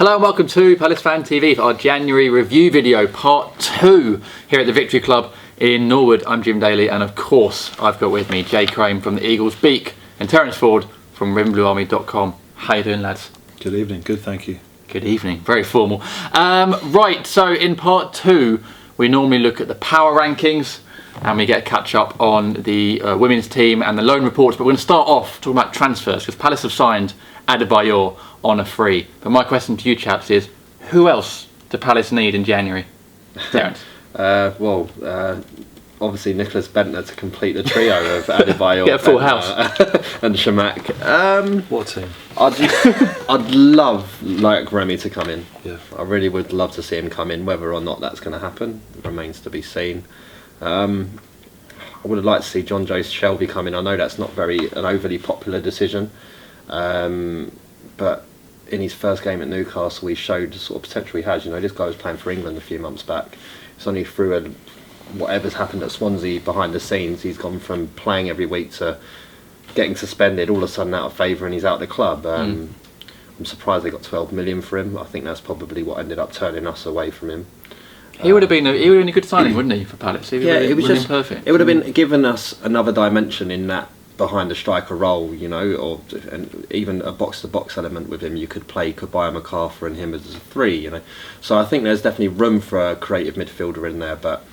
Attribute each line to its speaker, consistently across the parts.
Speaker 1: Hello and welcome to PalaceFanTV for our January review video, part 2, here at the Victory Club in Norwood. I'm Jim Daly, and of course I've got with me Jay Crame from the Eagles Beak and Terence Ford from RedandBlueArmy.com. How you doing, lads?
Speaker 2: Good evening, good, thank you.
Speaker 1: Good evening, very formal. Right, so in part 2 we normally look at the power rankings and we get a catch up on the women's team and the loan reports, but we're going to start off talking about transfers because Palace have signed Adebayor on a free. But my question to you chaps is, who else do Palace need in January? Terence?
Speaker 3: Obviously Nicholas Bentner to complete the trio of Adebayor,
Speaker 1: get a full house,
Speaker 3: and Shamak.
Speaker 2: What a team!
Speaker 3: I'd love like Remy to come in.
Speaker 2: Yeah,
Speaker 3: I really would love to see him come in. Whether or not that's going to happen remains to be seen. I would have liked to see John Joe Shelby come in. I know that's not an overly popular decision, but in his first game at Newcastle, he showed the sort of potential he has. You know, this guy was playing for England a few months back. It's only through whatever's happened at Swansea behind the scenes, he's gone from playing every week to getting suspended, all of a sudden out of favour, and he's out of the club. I'm surprised they got 12 million for him. I think that's probably what ended up turning us away from him.
Speaker 1: He would have been a good signing, wouldn't he, for Palace?
Speaker 3: It was just
Speaker 1: perfect.
Speaker 3: It would have been given us another dimension in that behind the striker role, you know, and even a box-to-box element with him. You could buy MacArthur and him as a 3, you know. So I think there's definitely room for a creative midfielder in there, but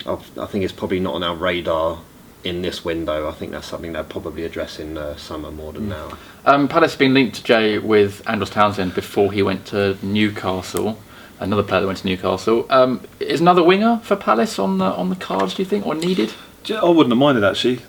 Speaker 3: I think it's probably not on our radar in this window. I think that's something they'll probably address in the summer more than now.
Speaker 1: Palace has been linked to Jay with Andros Townsend before he went to Newcastle. Another player that went to Newcastle. Is another winger for Palace on the cards, do you think, or needed?
Speaker 2: I wouldn't have minded actually,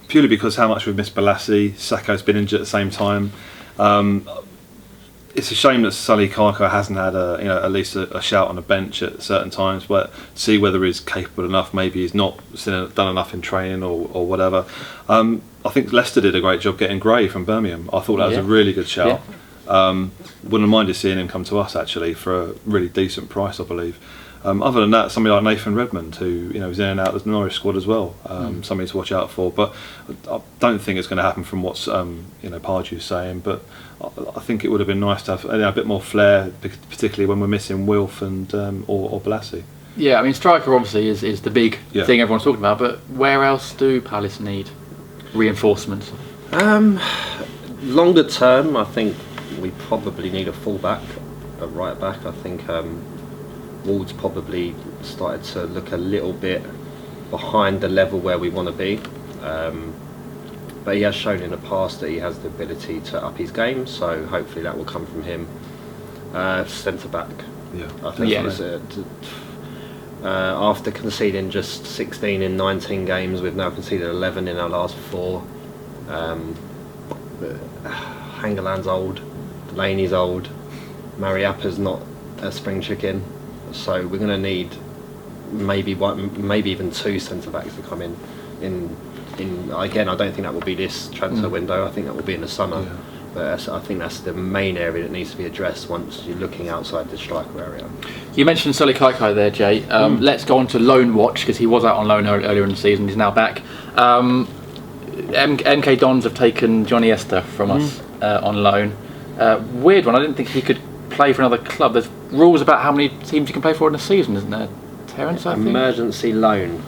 Speaker 2: purely because how much we've missed Balassi. Saka's been injured at the same time. It's a shame that Sully Kaiko hasn't had at least a shout on the bench at certain times, but see whether he's capable enough. Maybe he's not done enough in training or whatever. I think Leicester did a great job getting Gray from Birmingham. I thought that was a really good shout. Yeah. Wouldn't have minded seeing him come to us actually for a really decent price, I believe. Other than that, somebody like Nathan Redmond, who is in and out of the Norwich squad as well, somebody to watch out for. But I don't think it's going to happen from what's Pardew's saying. But I think it would have been nice to have a bit more flair, particularly when we're missing Wilf and or Balassi. Yeah,
Speaker 1: I mean, striker obviously is the big thing everyone's talking about. But where else do Palace need reinforcements?
Speaker 3: Longer term, I think we probably need a full-back, a right back. I think Ward's probably started to look a little bit behind the level where we want to be, but he has shown in the past that he has the ability to up his game, so hopefully that will come from him. Centre back, I think after conceding just 16 in 19 games, we've now conceded 11 in our last 4. Hangeland's old, Delaney's old, Mariappa's not a spring chicken. So we're going to need maybe even 2 centre backs to come in. Again, I don't think that will be this transfer window. I think that will be in the summer. Yeah. But I think that's the main area that needs to be addressed once you're looking outside the striker area.
Speaker 1: You mentioned Sully Kaiko there, Jay. Let's go on to loan watch because he was out on loan earlier in the season. He's now back. MK Dons have taken Johnny Esther from us on loan. Weird one. I didn't think he could play for another club. There's rules about how many teams you can play for in a season, isn't there, Terence? I think
Speaker 3: emergency loan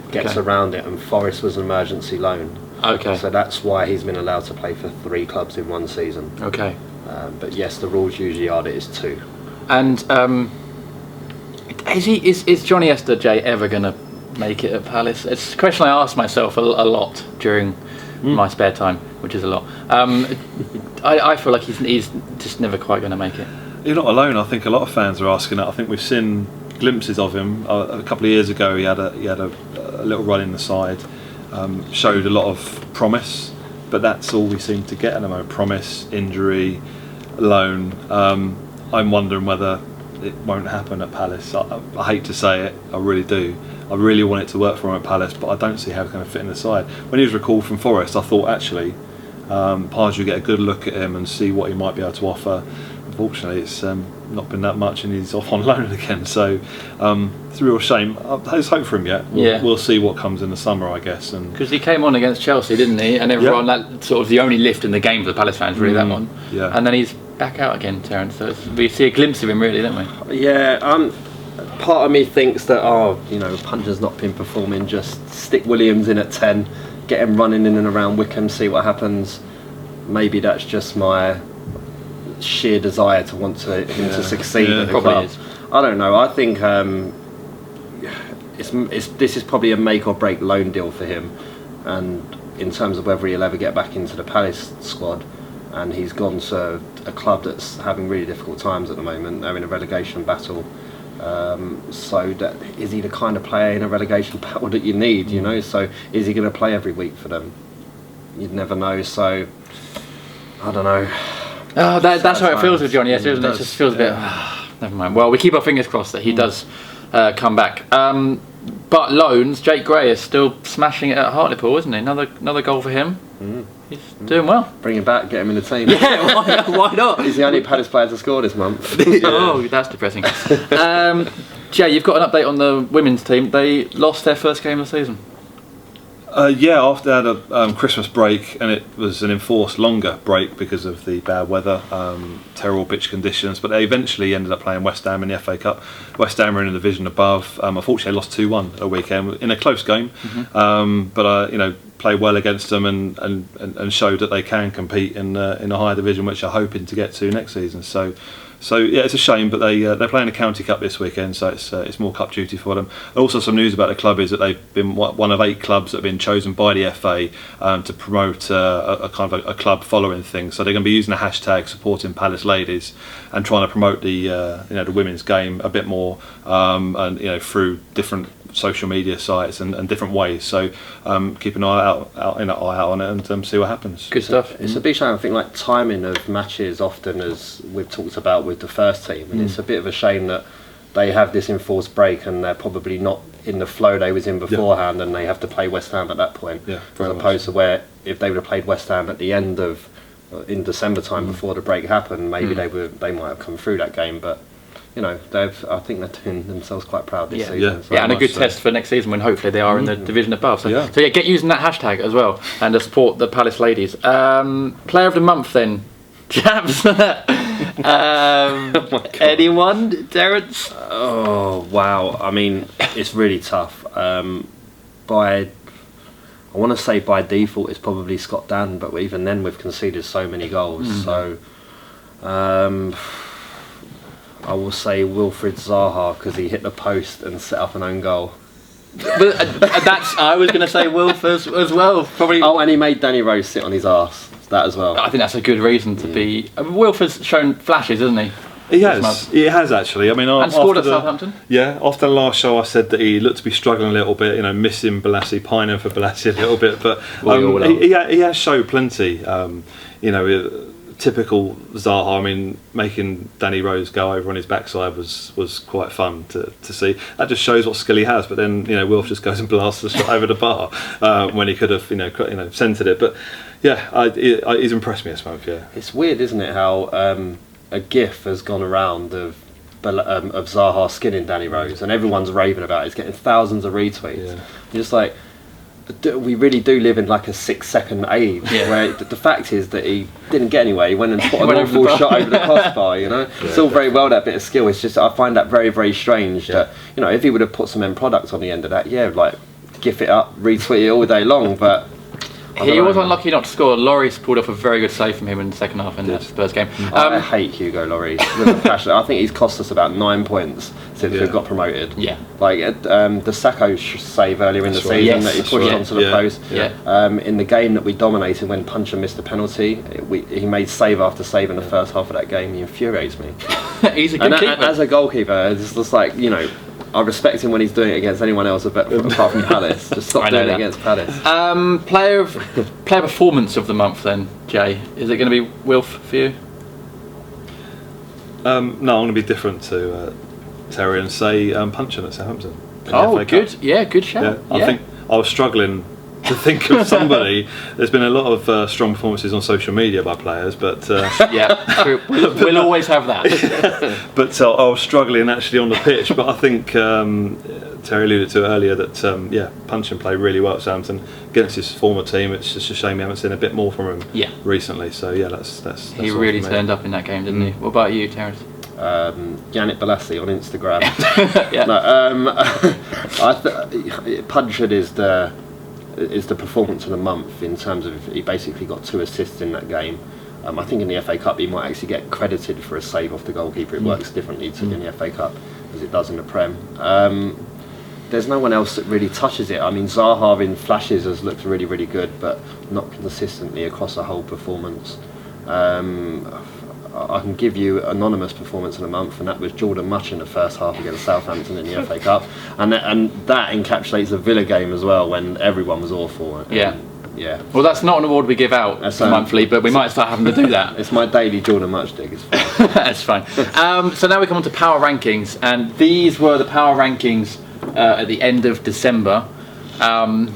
Speaker 3: gets around it, and Forest was an emergency loan.
Speaker 1: Okay.
Speaker 3: So that's why he's been allowed to play for 3 clubs in one season.
Speaker 1: Okay.
Speaker 3: But yes, the rules usually are that it's 2.
Speaker 1: And is Johnny Esther, Jay, ever going to make it at Palace? It's a question I ask myself a lot during my spare time, which is a lot. I feel like he's just never quite going to make it.
Speaker 2: You're not alone. I think a lot of fans are asking that. I think we've seen glimpses of him. A couple of years ago, he had a little run in the side, showed a lot of promise, but that's all we seem to get at the moment: promise, injury, loan. I'm wondering whether it won't happen at Palace. I hate to say it, I really do. I really want it to work for him at Palace, but I don't see how it's going to fit in the side. When he was recalled from Forest, I thought actually Pardew get a good look at him and see what he might be able to offer. Unfortunately, it's not been that much, and he's off on loan again. So it's a real shame. There's hope for him yet. We'll see what comes in the summer, I guess. Because
Speaker 1: he came on against Chelsea, didn't he? And everyone, that sort of the only lift in the game for the Palace fans, really, that one.
Speaker 2: Yeah.
Speaker 1: And then he's back out again, Terence. So we see a glimpse of him, really, don't we?
Speaker 3: Yeah, part of me thinks that, Puncher's not been performing, just stick Williams in at 10, get him running in and around Wickham, see what happens. Maybe that's just my sheer desire to want him to succeed at the club.
Speaker 1: Is.
Speaker 3: I don't know. I think this is probably a make or break loan deal for him, and in terms of whether he'll ever get back into the Palace squad. And he's gone to a club that's having really difficult times at the moment. They're in a relegation battle. Is he the kind of player in a relegation battle that you need? You know, so is he going to play every week for them? You'd never know. So I don't know.
Speaker 1: Oh, that's how it feels with Johnny. Yes, isn't it? It just feels a bit. Never mind. Well, we keep our fingers crossed that he does come back. But loans, Jake Gray is still smashing it at Hartlepool, isn't he? Another goal for him. He's doing well.
Speaker 3: Bring him back, get him in the team.
Speaker 1: Yeah, why not?
Speaker 3: He's the only Palace player to score this month.
Speaker 1: Oh, that's depressing. Jay, you've got an update on the women's team. They lost their first game of the season.
Speaker 2: After they had a Christmas break, and it was an enforced longer break because of the bad weather, terrible pitch conditions, but they eventually ended up playing West Ham in the FA Cup. West Ham are in the division above. Unfortunately, they lost 2-1 a weekend in a close game, but played well against them and showed that they can compete in a higher division, which they're hoping to get to next season. So yeah, it's a shame, but they're playing a county cup this weekend, so it's more cup duty for them. Also, some news about the club is that they've been one of 8 clubs that have been chosen by the FA to promote a kind of a club following thing. So they're going to be using the hashtag supporting Palace Ladies and trying to promote the women's game a bit more, and through different social media sites and different ways. So keep an eye out on it and see what happens.
Speaker 1: Good stuff.
Speaker 3: It's a big shame. I think like timing of matches often, as we've talked about with the first team, and it's a bit of a shame that they have this enforced break and they're probably not in the flow they was in beforehand, and they have to play West Ham at that point, as opposed to where if they would have played West Ham at the end of in December time before the break happened, maybe they might have come through that game, but I think they're doing themselves quite proud this season.
Speaker 1: So and a good test for next season when hopefully they are in the division above. So get using that hashtag as well and to support the Palace ladies. Player of the month then, chaps. Anyone, Terence?
Speaker 3: Oh wow! I mean, it's really tough. I want to say by default it's probably Scott Dan, but even then we've conceded so many goals. So. I will say Wilfried Zaha because he hit the post and set up an own goal.
Speaker 1: But I was going to say Wilf as well. Probably.
Speaker 3: Oh, and he made Danny Rose sit on his arse. That as well.
Speaker 1: I think that's a good reason to be. Wilf has shown flashes, hasn't he?
Speaker 2: He has. He has actually. I mean,
Speaker 1: and scored at Southampton.
Speaker 2: Yeah, after the last show, I said that he looked to be struggling a little bit. Missing Balassi, pining for Balassi a little bit, but he has showed plenty. Typical Zaha. I mean, making Danny Rose go over on his backside was quite fun to see. That just shows what skill he has. But then Wilf just goes and blasts the shot over the bar when he could have centred it. But yeah, he's impressed me this month. Yeah,
Speaker 3: it's weird, isn't it? How a GIF has gone around of Zaha skinning Danny Rose, and everyone's raving about it. It's getting thousands of retweets. Yeah. You're just like, we really do live in like a 6-second age where the fact is that he didn't get anywhere. He went and put an awful shot over the crossbar. It's all very well, that bit of skill. It's just I find that very, very strange that if he would have put some end products on the end of that, like gif it up, retweet it all day long, but.
Speaker 1: He was unlucky not to score. Lloris pulled off a very good save from him in the second half in the Spurs game.
Speaker 3: I hate Hugo Lloris with a passion. I think he's cost us about 9 points since we've got promoted. Yeah, like the Sacco save earlier in the season that he pushed onto the post. Yeah. In the game that we dominated when Puncher missed a penalty, he made save after save in the first half of that game. He infuriates me.
Speaker 1: He's a good keeper.
Speaker 3: As a goalkeeper, it's just like I respect him when he's doing it against anyone else apart from Palace. Just stop doing it against Palace.
Speaker 1: Player performance of the month then, Jay. Is it going to be Wilf for you?
Speaker 2: No, I'm going to be different to Terry and say Puncher at Southampton.
Speaker 1: Oh, good. Yeah, good shout.
Speaker 2: Yeah, I think I was struggling to think of somebody. There's been a lot of strong performances on social media by players, but
Speaker 1: true. We'll always have that.
Speaker 2: But I was struggling actually on the pitch. But I think Terry alluded to earlier that punch and play really well at Southampton against his former team. It's just a shame we haven't seen a bit more from him recently. So yeah, that's
Speaker 1: he really turned up in that game, didn't he? What about you, Terence?
Speaker 3: Yannick Balassi on Instagram.
Speaker 1: Yeah.
Speaker 3: No, Punchard is the performance of the month in terms of he basically got 2 assists in that game. I think in the FA Cup he might actually get credited for a save off the goalkeeper. It works differently in the FA Cup as it does in the Prem. There's no one else that really touches it. I mean, Zaha in flashes has looked really, really good, but not consistently across a whole performance. I can give you anonymous performance of the month, and that was Jordan Much in the first half against Southampton in the FA Cup, and that encapsulates the Villa game as well when everyone was awful.
Speaker 1: Yeah.
Speaker 3: Yeah.
Speaker 1: Well, that's not an award we give out monthly, but we might start having to do that.
Speaker 3: It's my daily Jordan Much dig. It's fine.
Speaker 1: That's fine. So now we come on to power rankings, and these were the power rankings at the end of December. Don't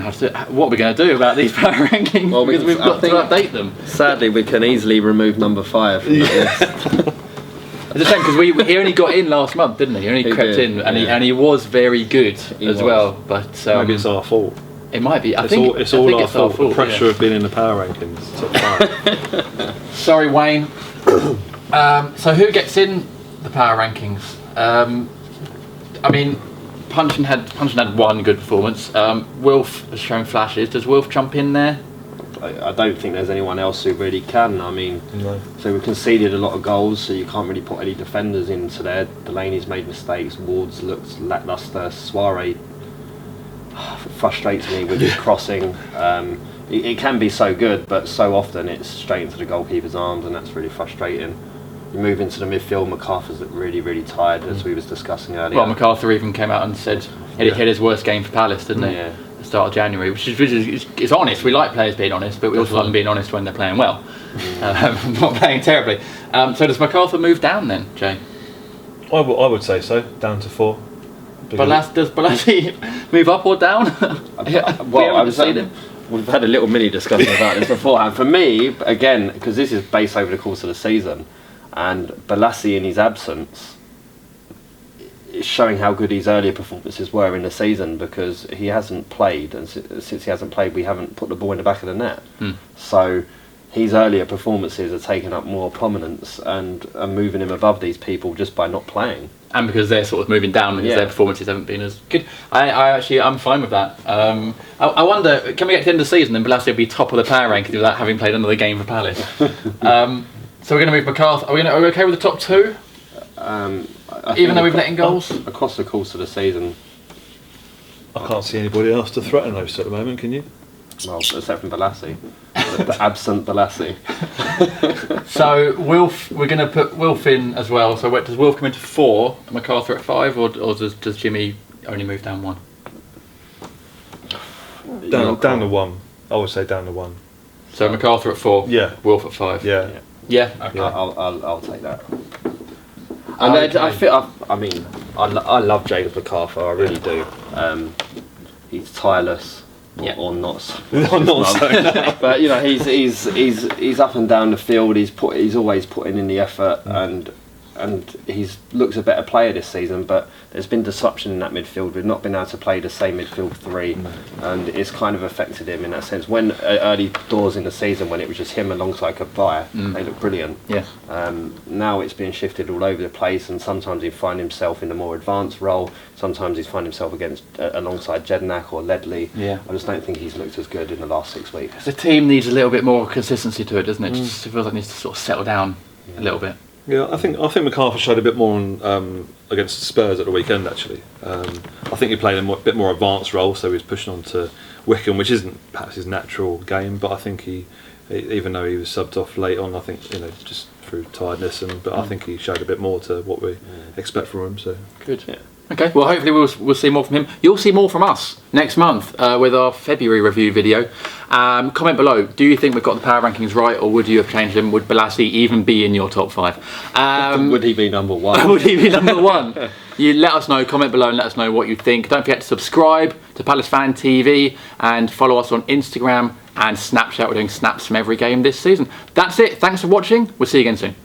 Speaker 1: have to. What are we going to do about these power rankings?
Speaker 3: Well,
Speaker 1: because we've got to update them.
Speaker 3: Sadly, we can easily remove number 5 from that list.
Speaker 1: It's a shame because he only got in last month, didn't he? He only crept in, and he was very good as well. But
Speaker 2: maybe it's our fault.
Speaker 1: It might be.
Speaker 2: It's all our fault. The pressure of being in the power rankings. Top 5.
Speaker 1: Sorry, Wayne. So who gets in the power rankings? I mean, Puncheon had one good performance. Wilf has shown flashes. Does Wilf jump in there?
Speaker 3: I don't think there's anyone else who really can. I mean,
Speaker 2: no.
Speaker 3: So we conceded a lot of goals, so you can't really put any defenders into there. Delaney's made mistakes. Ward's looked lacklustre. Suarez frustrates me with his crossing. It can be so good, but so often it's straight into the goalkeeper's arms, and that's really frustrating. You move into the midfield, MacArthur's looked really, really tired, as we was discussing earlier.
Speaker 1: Well, MacArthur even came out and said he had his worst game for Palace, didn't he?
Speaker 3: Yeah.
Speaker 1: At the start of January, which is honest. We like players being honest, but we also like them being honest when they're playing well, not playing terribly. So does MacArthur move down then, Jay?
Speaker 2: I would say so, down to 4.
Speaker 1: Does Balassi move up or down?
Speaker 3: We've had a little mini discussion about this beforehand. For me, again, because this is based over the course of the season, and Balassi in his absence is showing how good his earlier performances were in the season, because he hasn't played, and since he hasn't played, we haven't put the ball in the back of the net. So his earlier performances are taking up more prominence and are moving him above these people just by not playing.
Speaker 1: And because they're sort of moving down because their performances haven't been as good. I'm fine with that. I wonder, can we get to the end of the season and Balassi will be top of the power rankings without having played another game for Palace? So we're going to move MacArthur. Are we okay with the top 2? Even though we've let in goals?
Speaker 3: Across the course of the season.
Speaker 2: I can't see anybody else to threaten those at the moment, can you?
Speaker 3: Well, except from Balassi. The absent Balassi.
Speaker 1: So Wilf, we're going to put Wilf in as well. So does Wilf come into 4, MacArthur at 5, or does Jimmy only move down 1?
Speaker 2: Down to 1. I would say down to 1.
Speaker 1: So MacArthur at 4.
Speaker 2: Yeah.
Speaker 1: Wolf at 5.
Speaker 2: Yeah.
Speaker 1: Yeah. Okay.
Speaker 3: I'll take that. And I love James MacArthur. I really do. He's tireless. Or not so. But you know, he's up and down the field. He's always putting in the effort, and he's looks a better player this season. But there's been disruption in that midfield. We've not been able to play the same midfield 3, and it's kind of affected him in that sense. When early doors in the season, when it was just him alongside Kabay, they looked brilliant.
Speaker 1: Yeah.
Speaker 3: Now it's being shifted all over the place, and sometimes he find himself in a more advanced role. Sometimes he's find himself alongside Jednak or Ledley.
Speaker 1: Yeah.
Speaker 3: I just don't think he's looked as good in the last 6 weeks.
Speaker 1: The team needs a little bit more consistency to it, doesn't it? It feels like it needs to sort of settle down a little bit.
Speaker 2: Yeah, I think MacArthur showed a bit more on against Spurs at the weekend. Actually, I think he played a bit more advanced role, so he was pushing on to Wickham, which isn't perhaps his natural game. But I think he, even though he was subbed off late on, I think just through tiredness, but I think he showed a bit more to what we expect from him. So
Speaker 1: good. Yeah. Okay, well hopefully we'll see more from him. You'll see more from us next month with our February review video. Comment below, do you think we've got the power rankings right, or would you have changed them? Would Balassi even be in your top 5?
Speaker 3: Would he be number 1?
Speaker 1: Would he be number 1? You let us know, comment below and let us know what you think. Don't forget to subscribe to PalaceFanTV and follow us on Instagram and Snapchat. We're doing snaps from every game this season. That's it, thanks for watching, we'll see you again soon.